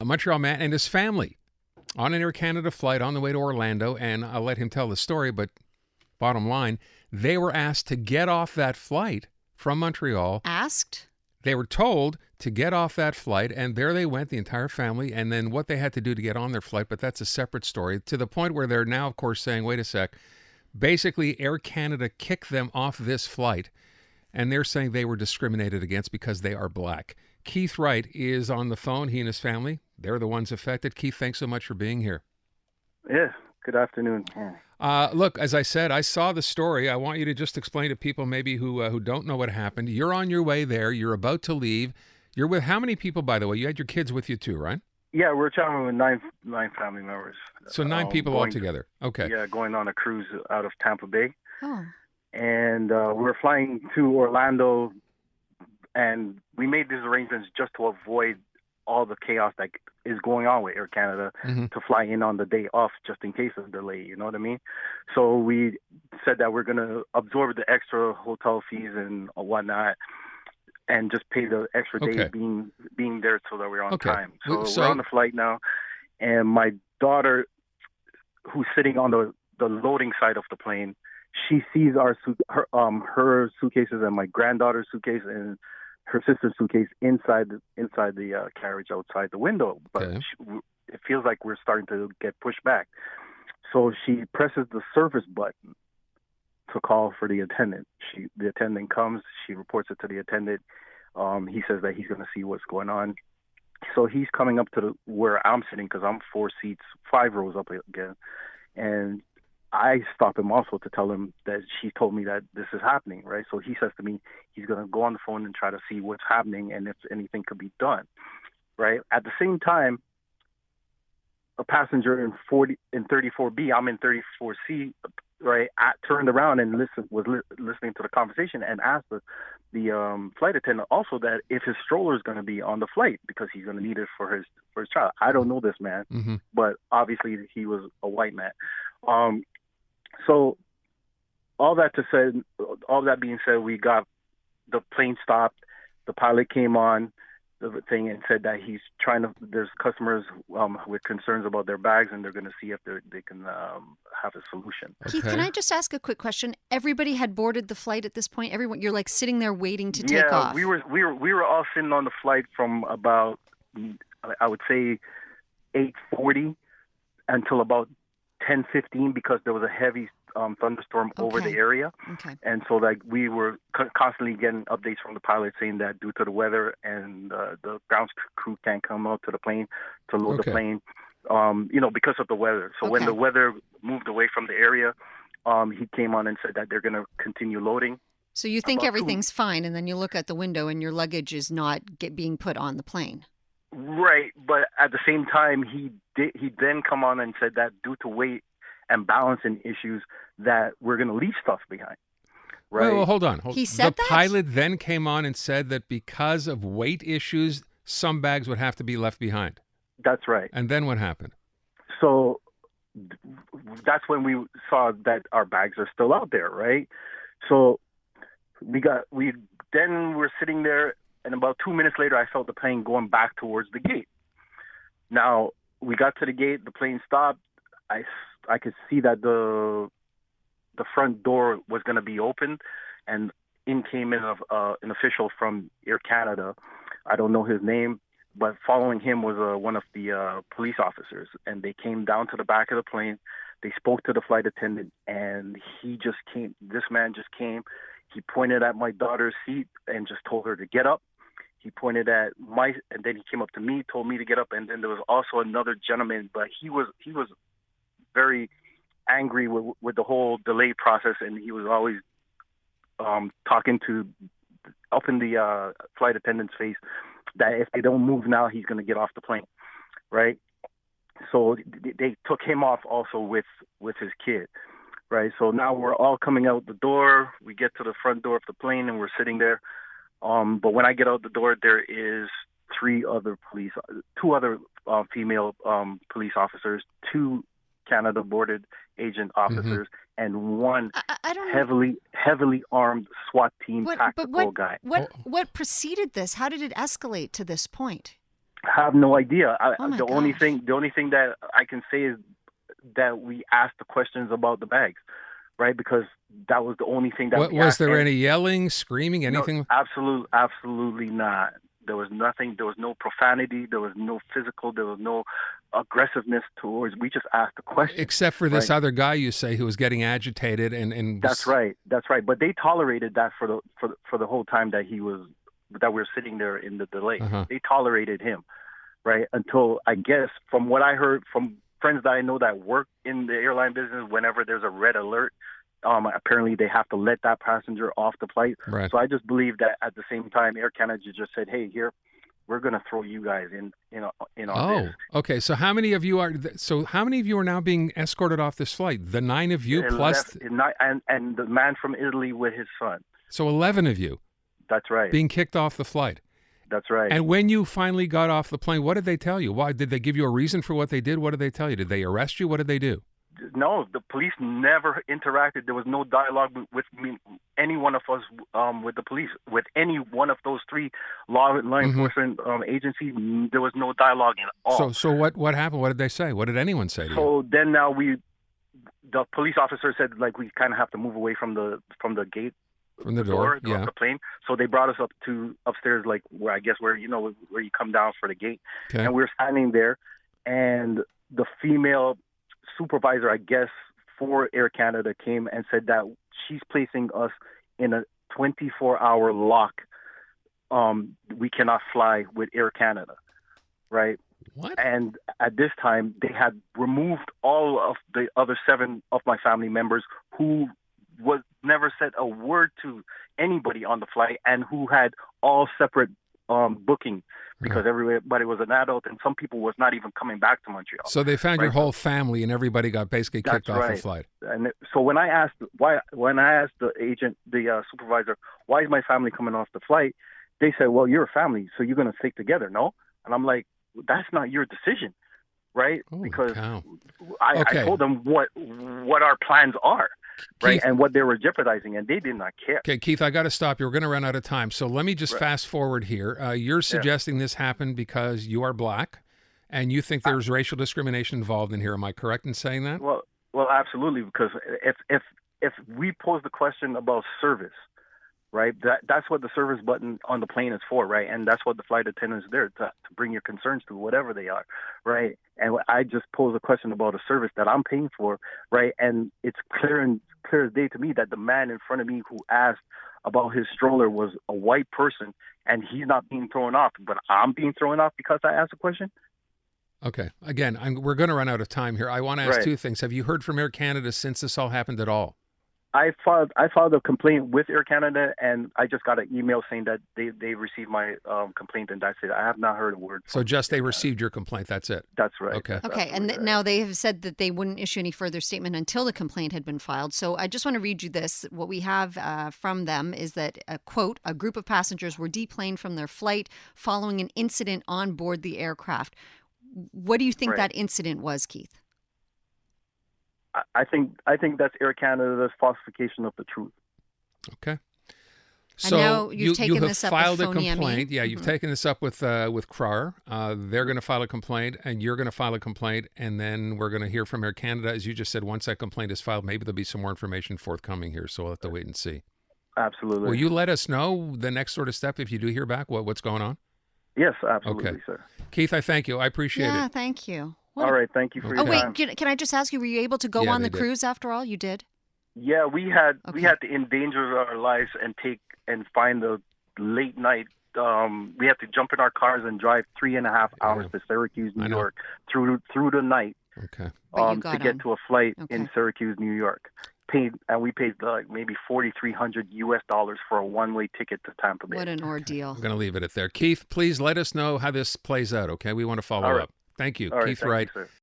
A Montreal man and his family on an Air Canada flight on the way to Orlando, and I'll let him tell the story, but bottom line, they were asked to get off that flight from Montreal. Asked? They were told to get off that flight, and there they went, the entire family, and then what they had to do to get on their flight, but that's a separate story, to the point where they're now, of course, saying, wait a sec, basically Air Canada kicked them off this flight, and they're saying they were discriminated against because they are black. Keith Wright is on the phone, he and his family. They're the ones affected. Keith, thanks so much for being here. Yeah, good afternoon. Look, as I said, I saw the story. I want you to just explain to people maybe who don't know what happened. You're on your way there. You're about to leave. You're with how many people, by the way? You had your kids with you too, right? Yeah, we're traveling with nine family members. So 9 people altogether. Okay. Yeah, going on a cruise out of Tampa Bay. Oh. And we're flying to Orlando, and we made these arrangements just to avoid all the chaos that is going on with Air Canada to fly in on the day off just in case of delay, you know what I mean? So we said that we're going to absorb the extra hotel fees and whatnot and just pay the extra day being there so that we're on time. So we're on the flight now, and my daughter, who's sitting on the loading side of the plane, she sees her suitcases and my granddaughter's suitcase and her sister's suitcase inside the carriage outside the window, but it feels like we're starting to get pushed back. So she presses the service button to call for the attendant. The attendant comes. She reports it to the attendant. He says that he's going to see what's going on. So he's coming up to where I'm sitting because I'm 5 rows up again, and I stop him also to tell him that she told me that this is happening, right? So he says to me he's going to go on the phone and try to see what's happening and if anything could be done, right? At the same time, a passenger in 34B, I'm in 34C, right? I turned around and was listening to the conversation and asked the flight attendant also that if his stroller is going to be on the flight because he's going to need it for his child. I don't know this man, but obviously he was a white man. So all that being said, we got the plane stopped. The pilot came on the thing and said that he's there's customers with concerns about their bags, and they're going to see if they can have a solution. Keith, can I just ask a quick question? Everybody had boarded the flight at this point? Everyone, you're like sitting there waiting to take off. Yeah, we were all sitting on the flight from about, I would say, 8:40 until about 10:15 because there was a heavy thunderstorm over the area. And so we were constantly getting updates from the pilot saying that due to the weather and the ground crew can't come out to the plane to load the plane, because of the weather. So when the weather moved away from the area, he came on and said that they're going to continue loading. So you think everything's fine, and then you look at the window and your luggage is not being put on the plane. Right, but at the same time, he then come on and said that due to weight and balancing issues, that we're going to leave stuff behind. Right? Well, hold on. He said that? The pilot then came on and said that because of weight issues, some bags would have to be left behind. That's right. And then what happened? So that's when we saw that our bags are still out there, right? So we're sitting there. And about 2 minutes later, I felt the plane going back towards the gate. Now, we got to the gate, the plane stopped. I could see that the front door was going to be opened, and in came in an official from Air Canada. I don't know his name, but following him was one of the police officers, and they came down to the back of the plane. They spoke to the flight attendant, and this man just came. He pointed at my daughter's seat and just told her to get up. He pointed at and then he came up to me, told me to get up, and then there was also another gentleman, but he was very angry with the whole delay process, and he was always talking up in the flight attendant's face that if they don't move now, he's going to get off the plane, right? So they took him off also with his kid, right? So now we're all coming out the door. We get to the front door of the plane, and we're sitting there. But when I get out the door, there is two other female police officers, 2 Canada boarded agent officers, and one heavily armed SWAT team tactical guy. What preceded this? How did it escalate to this point? have no idea. Oh my The only gosh. thing that I can say is that we asked the questions about the bags, right? Because that was the only thing that What we was asked. there And any yelling, screaming, no, anything? absolutely not. There was nothing. There was no profanity. There was no physical. There was no aggressiveness towards. We just asked the question, Except for this right? other guy you say who was getting agitated and That's was right. That's right. But they tolerated that for the whole time that we were sitting there in the delay. uh-huh. They tolerated him, right? Until, I guess, from what I heard from friends that I know that work in the airline business, whenever there's a red alert, apparently they have to let that passenger off the flight. Right. So I just believe that at the same time, Air Canada just said, "Hey, here, we're going to throw you guys in on Oh, this." okay. So how many of you are? So how many of you are now being escorted off this flight? The 9 of you It plus. left, and the man from Italy with his son. So 11 of you That's right. being kicked off the flight. That's right. And when you finally got off the plane, what did they tell you? Why did they give you a reason for what they did? What did they tell you? Did they arrest you? What did they do? No, the police never interacted. There was no dialogue with me, any one of us, with the police, with any one of those three law enforcement agencies. There was no dialogue at all. So what happened? What did they say? What did anyone say to you? So then now the police officer said, like, we kind of have to move away from the gate, From the door, of yeah. the plane. So they brought us up to upstairs, like where you come down for the gate. Okay. And we were standing there, and the female supervisor, I guess, for Air Canada came and said that she's placing us in a 24-hour lock. We cannot fly with Air Canada, right? What? And at this time, they had removed all of the other 7 of my family members who was never said a word to anybody on the flight, and who had all separate booking, because everybody was an adult, and some people was not even coming back to Montreal. So they found your Right. whole family, and everybody got basically kicked That's off the right. flight. And so when I asked the agent, the supervisor, why is my family coming off the flight? They said, well, you're a family, so you're going to stick together, no? And I'm like, that's not your decision, right? Holy Because cow. I Okay. told them what our plans are, right, Keith- and what they were jeopardizing, and they did not care. Okay, Keith, I got to stop you. We're going to run out of time. So let me just Right. fast forward here. You're suggesting this happened because you are black, and you think there's racial discrimination involved in here. Am I correct in saying that? Well, absolutely, because if we pose the question about service, right, that's what the service button on the plane is for, right, and that's what the flight attendants are there to bring your concerns to, whatever they are, right. And I just pose a question about a service that I'm paying for, right, and it's clear as day to me that the man in front of me who asked about his stroller was a white person, and he's not being thrown off, but I'm being thrown off because I asked a question. Okay. Again, we're going to run out of time here. I want to ask Right. 2 things. Have you heard from Air Canada since this all happened at all? I filed a complaint with Air Canada, and I just got an email saying that they received my complaint, and that's it. I have not heard a word. So just they received your complaint. That's it. That's right. Okay. That's Okay, and now they have said that they wouldn't issue any further statement until the complaint had been filed. So I just want to read you this. What we have from them is that, quote, a group of passengers were deplaned from their flight following an incident on board the aircraft. What do you think Right. that incident was, Keith? I think that's Air Canada's falsification of the truth. Okay. And So now you've you taken have this up with filed a Phony ME? complaint. Yeah, you've taken this up with CRAR. They're going to file a complaint, and you're going to file a complaint, and then we're going to hear from Air Canada. As you just said, once that complaint is filed, maybe there'll be some more information forthcoming here. So we'll have to wait and see. Absolutely. Will you let us know the next sort of step if you do hear back what's going on? Yes, absolutely, Okay. sir. Keith, I thank you. I appreciate Yeah, it. thank you. All right, thank you for Oh, your wait, time. can I just ask you, were you able to go Yeah, on they the did. cruise after all? You did? Yeah, we had Okay. to endanger our lives and find the late night. We had to jump in our cars and drive 3.5 hours to Syracuse, I New know. York, through the night, Okay. But you to got get on. to a flight Okay. in Syracuse, New York. We paid maybe $4,300 for a one-way ticket to Tampa Bay. What an ordeal. I'm going to leave it at there. Keith, please let us know how this plays out, okay? We want to follow All right. up. Thank you. All right, Keith thank Wright. you, sir.